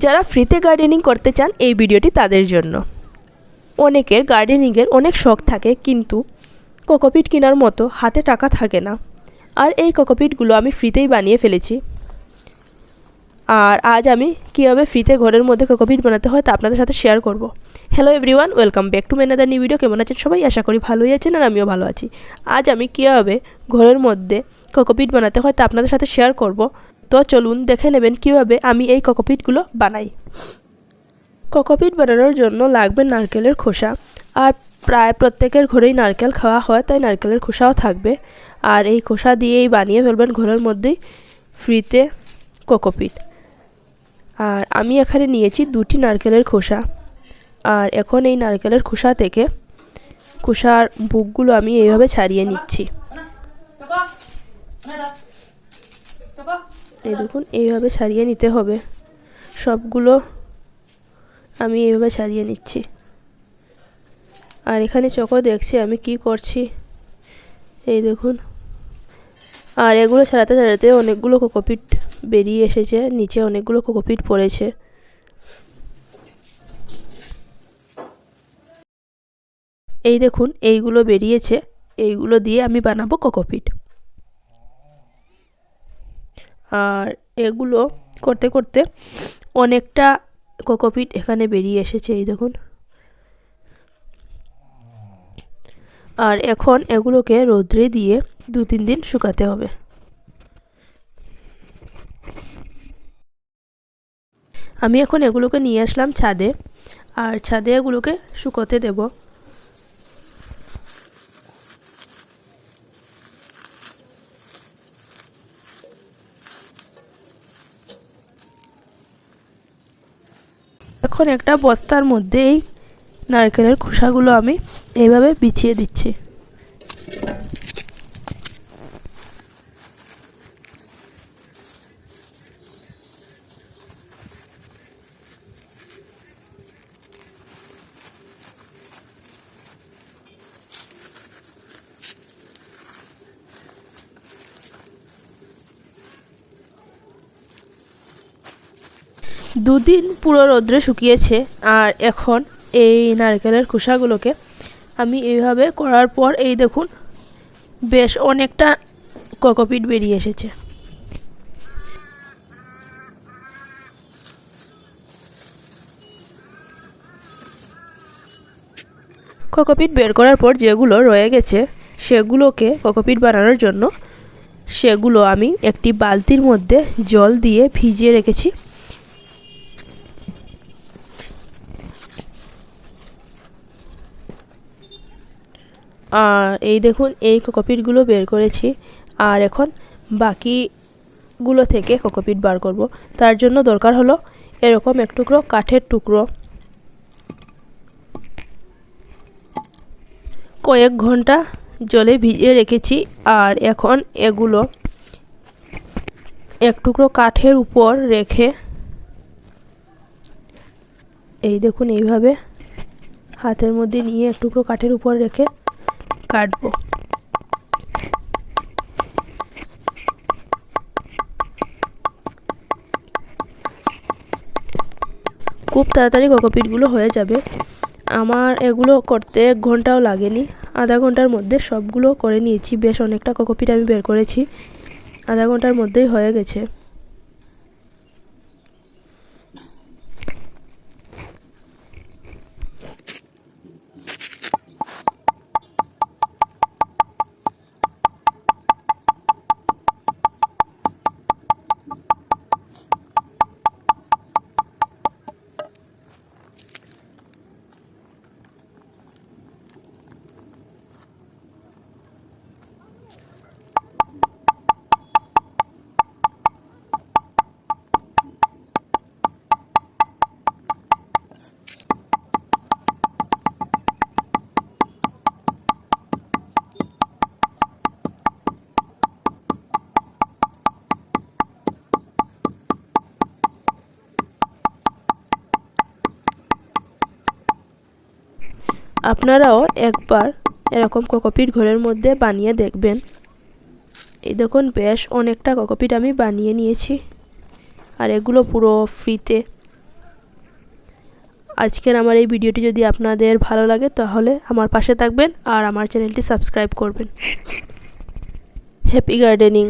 যারা ফ্রিতে গার্ডেনিং করতে চান এই ভিডিওটি তাদের জন্য। অনেকের গার্ডেনিংয়ের অনেক শখ থাকে, কিন্তু কোকোপিট কেনার মতো হাতে টাকা থাকে না। আর এই কোকোপিটগুলো আমি ফ্রিতেই বানিয়ে ফেলেছি। আর আজ আমি কীভাবে ফ্রিতে ঘরের মধ্যে কোকোপিট বানাতে হয় তা আপনাদের সাথে শেয়ার করব। Hello everyone, welcome back to মেনাদার নিউ ভিডিও। কেমন আছেন সবাই? আশা করি ভালোই আছেন আর আমিও ভালো আছি। আজ আমি কীভাবে ঘরের মধ্যে কোকোপিট বানাতে হয় তা আপনাদের সাথে শেয়ার করব। তো চলুন দেখে নেবেন কীভাবে আমি এই কোকোপিটগুলো বানাই। কোকোপিট বানানোর জন্য লাগবে নারকেলের খোসা। আর প্রায় প্রত্যেকের ঘরেই নারকেল খাওয়া হয়, তাই নারকেলের খোসাও থাকবে। আর এই খোসা দিয়েই বানিয়ে ফেলবেন ঘরের মধ্যেই ফ্রিতে কোকোপিট। আর আমি এখানে নিয়েছি 2টি নারকেলের খোসা। আর এখন এই নারকেলের খোসা থেকে খোসার বুকগুলো আমি এইভাবে ছাড়িয়ে নিচ্ছি। এই দেখুন, এইভাবে ছাড়িয়ে নিতে হবে। সবগুলো আমি এইভাবে ছাড়িয়ে নিচ্ছি। আর এখানে চোখও দেখছি আমি কি করছি, এই দেখুন। আর এগুলো ছাড়াতে ছাড়াতে অনেকগুলো কোকোপিট বেরিয়ে এসেছে, নিচে অনেকগুলো কোকোপিট পড়েছে। এই দেখুন, এইগুলো বেরিয়েছে, এইগুলো দিয়ে আমি বানাবো কোকোপিট। আর এগুলো করতে করতে অনেকটা কোকোপিট এখানে বেরিয়ে এসেছে, এই দেখুন। আর এখন এগুলোকে রোদ্রে দিয়ে 2-3 দিন শুকাতে হবে। আমি এখন এগুলোকে নিয়ে আসলাম ছাদে, আর ছাদে এগুলোকে শুকোতে দেব। এখন একটা বস্তার মধ্যে এই নারকেলের খোসাগুলো আমি এইভাবে বিছিয়ে দিচ্ছি। দুদিন পুরো রোদ্রে শুকিয়েছে। আর এখন এই নারকেলের খোসাগুলোকে আমি এইভাবে করার পর এই দেখুন বেশ অনেকটা কোকোপিট বেরিয়ে এসেছে। কোকোপিট বের করার পর যেগুলো রয়ে গেছে সেগুলোকে কোকোপিট বানানোর জন্য সেগুলো আমি একটি বালতির মধ্যে জল দিয়ে ভিজিয়ে রেখেছি। আর এই দেখুন, এই কোকোপিটগুলো বের করেছি। আর এখন বাকিগুলো থেকে কোকোপিট বার করব। তার জন্য দরকার হলো এরকম এক টুকরো কাঠের টুকরো। কয়েক ঘন্টা জলে ভিজিয়ে রেখেছি। আর এখন এগুলো এক টুকরো কাঠের উপর রেখে এই দেখুন এইভাবে হাতের মধ্যে নিয়ে এক টুকরো কাঠের উপর রেখে কাটবো। খুব তাড়াতাড়ি কোকোপিটগুলো হয়ে যাবে। আমার এগুলো করতে 1 ঘন্টাও লাগেনি, আধা ঘন্টার মধ্যে সবগুলো করে নিয়েছি। বেশ অনেকটা কোকোপিট আমি বের করেছি, আধা ঘন্টার মধ্যেই হয়ে গেছে। আপনারাও একবার এরকম কোকোপিট ঘরের মধ্যে বানিয়ে দেখবেন। এই দেখুন বেশ অনেকটা কোকোপিট আমি বানিয়ে নিয়েছি। আর এগুলো পুরো ফ্রিতে আজকের আমার এই ভিডিওটি যদি আপনাদের ভালো লাগে তাহলে আমার পাশে থাকবেন আর আমার চ্যানেলটি সাবস্ক্রাইব করবেন। Happy gardening.